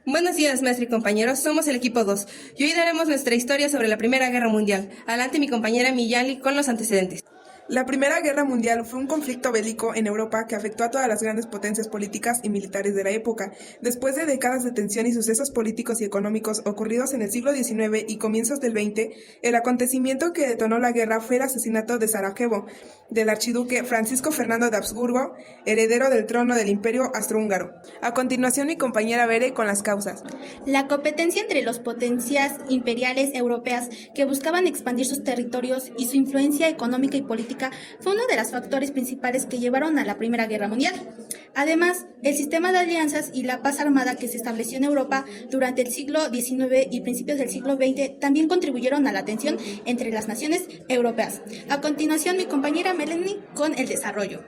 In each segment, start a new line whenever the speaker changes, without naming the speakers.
Buenos días, maestro y compañeros. Somos el equipo 2 y hoy daremos nuestra historia sobre la Primera Guerra Mundial. Adelante mi compañera Miyali con los antecedentes.
La Primera Guerra Mundial fue un conflicto bélico en Europa que afectó a todas las grandes potencias políticas y militares de la época. Después de décadas de tensión y sucesos políticos y económicos ocurridos en el siglo XIX y comienzos del XX, el acontecimiento que detonó la guerra fue el asesinato de Sarajevo, del archiduque Francisco Fernando de Habsburgo, heredero del trono del Imperio Austrohúngaro. A continuación, mi compañera Bere con las causas.
La competencia entre las potencias imperiales europeas que buscaban expandir sus territorios y su influencia económica y política fue uno de los factores principales que llevaron a la Primera Guerra Mundial. Además, el sistema de alianzas y la paz armada que se estableció en Europa durante el siglo XIX y principios del siglo XX también contribuyeron a la tensión entre las naciones europeas. A continuación, mi compañera Melanie con el desarrollo.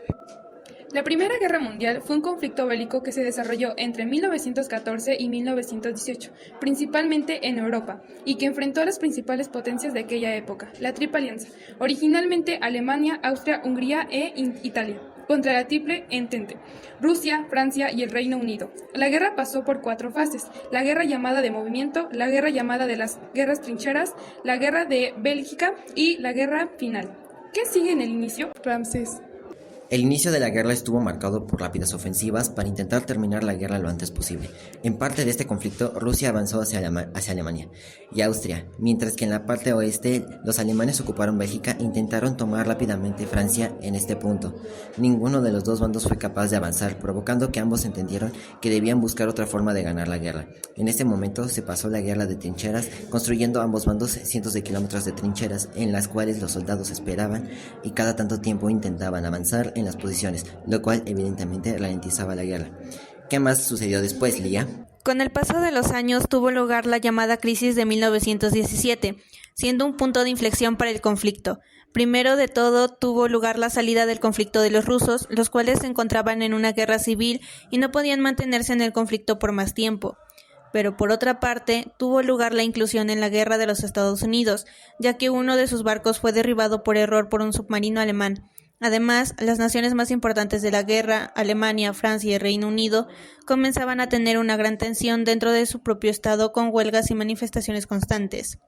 La Primera Guerra Mundial fue un conflicto bélico que se desarrolló entre 1914 y 1918, principalmente en Europa, y que enfrentó a las principales potencias de aquella época, la Triple Alianza, originalmente Alemania, Austria, Hungría e Italia, contra la Triple Entente, Rusia, Francia y el Reino Unido. La guerra pasó por 4 fases: la guerra llamada de movimiento, la guerra llamada de las guerras trincheras, la guerra de Bélgica y la guerra final. ¿Qué sigue en el inicio?
Ramsés. El inicio de la guerra estuvo marcado por rápidas ofensivas para intentar terminar la guerra lo antes posible. En parte de este conflicto, Rusia avanzó hacia Alemania y Austria, mientras que en la parte oeste los alemanes ocuparon Bélgica e intentaron tomar rápidamente Francia. En este punto, ninguno de los dos bandos fue capaz de avanzar, provocando que ambos entendieron que debían buscar otra forma de ganar la guerra. En este momento se pasó la guerra de trincheras, construyendo ambos bandos cientos de kilómetros de trincheras en las cuales los soldados esperaban y cada tanto tiempo intentaban avanzar en las posiciones, lo cual evidentemente ralentizaba la guerra. ¿Qué más sucedió después, Lía?
Con el paso de los años tuvo lugar la llamada crisis de 1917, siendo un punto de inflexión para el conflicto. Primero de todo tuvo lugar la salida del conflicto de los rusos, los cuales se encontraban en una guerra civil y no podían mantenerse en el conflicto por más tiempo. Pero por otra parte, tuvo lugar la inclusión en la guerra de los Estados Unidos, ya que uno de sus barcos fue derribado por error por un submarino alemán. Además, las naciones más importantes de la guerra, Alemania, Francia y Reino Unido, comenzaban a tener una gran tensión dentro de su propio estado con huelgas y manifestaciones constantes.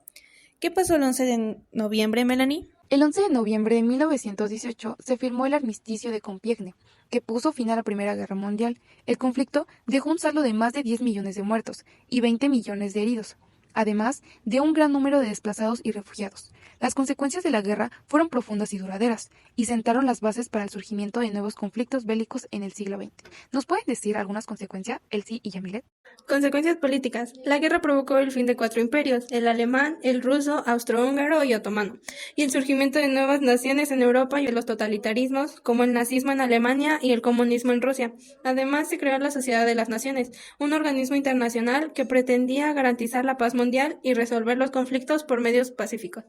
¿Qué pasó el 11 de noviembre, Melanie?
El 11 de noviembre de 1918 se firmó el armisticio de Compiègne, que puso fin a la Primera Guerra Mundial. El conflicto dejó un saldo de más de 10 millones de muertos y 20 millones de heridos, además de un gran número de desplazados y refugiados. Las consecuencias de la guerra fueron profundas y duraderas, y sentaron las bases para el surgimiento de nuevos conflictos bélicos en el siglo XX. ¿Nos pueden decir algunas consecuencias, Elsie y Yamilet?
Consecuencias políticas. La guerra provocó el fin de 4 imperios: el alemán, el ruso, austrohúngaro y otomano, y el surgimiento de nuevas naciones en Europa y de los totalitarismos, como el nazismo en Alemania y el comunismo en Rusia. Además, se creó la Sociedad de las Naciones, un organismo internacional que pretendía garantizar la paz mundial y resolver los conflictos por medios pacíficos.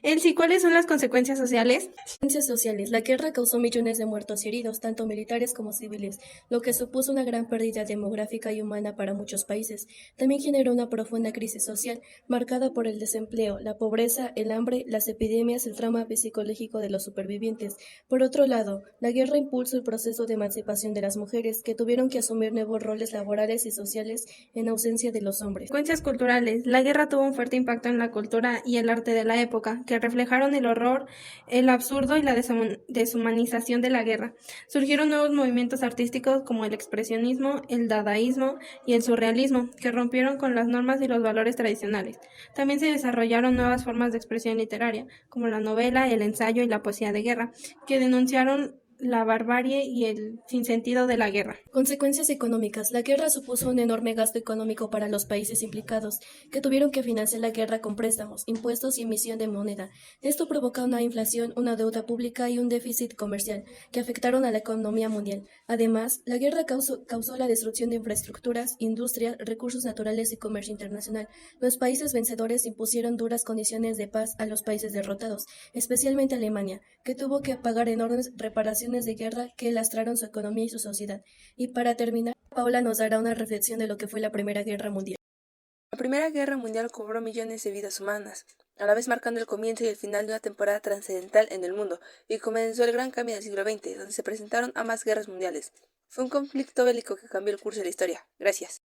Elsie, ¿cuáles son las consecuencias sociales?
Consecuencias sociales. La guerra causó millones de muertos y heridos, tanto militares como civiles, lo que supuso una gran pérdida demográfica y humana para muchos países. También generó una profunda crisis social, marcada por el desempleo, la pobreza, el hambre, las epidemias, el trauma psicológico de los supervivientes. Por otro lado, la guerra impulsó el proceso de emancipación de las mujeres, que tuvieron que asumir nuevos roles laborales y sociales en ausencia de los hombres.
Consecuencias culturales. La guerra tuvo un fuerte impacto en la cultura y el arte de la época, que reflejaron el horror, el absurdo y la deshumanización de la guerra. Surgieron nuevos movimientos artísticos como el expresionismo, el dadaísmo y el surrealismo, que rompieron con las normas y los valores tradicionales. También se desarrollaron nuevas formas de expresión literaria, como la novela, el ensayo y la poesía de guerra, que denunciaron la barbarie y el sinsentido de la guerra.
Consecuencias económicas. La guerra supuso un enorme gasto económico para los países implicados, que tuvieron que financiar la guerra con préstamos, impuestos y emisión de moneda. Esto provocó una inflación, una deuda pública y un déficit comercial, que afectaron a la economía mundial. Además, la guerra causó la destrucción de infraestructuras, industria, recursos naturales y comercio internacional. Los países vencedores impusieron duras condiciones de paz a los países derrotados, especialmente Alemania, que tuvo que pagar enormes reparaciones de guerra que lastraron su economía y su sociedad. Y para terminar, Paula nos dará una reflexión de lo que fue la Primera Guerra Mundial.
La Primera Guerra Mundial cobró millones de vidas humanas, a la vez marcando el comienzo y el final de una temporada trascendental en el mundo, y comenzó el gran cambio del siglo XX, donde se presentaron ambas guerras mundiales. Fue un conflicto bélico que cambió el curso de la historia. Gracias.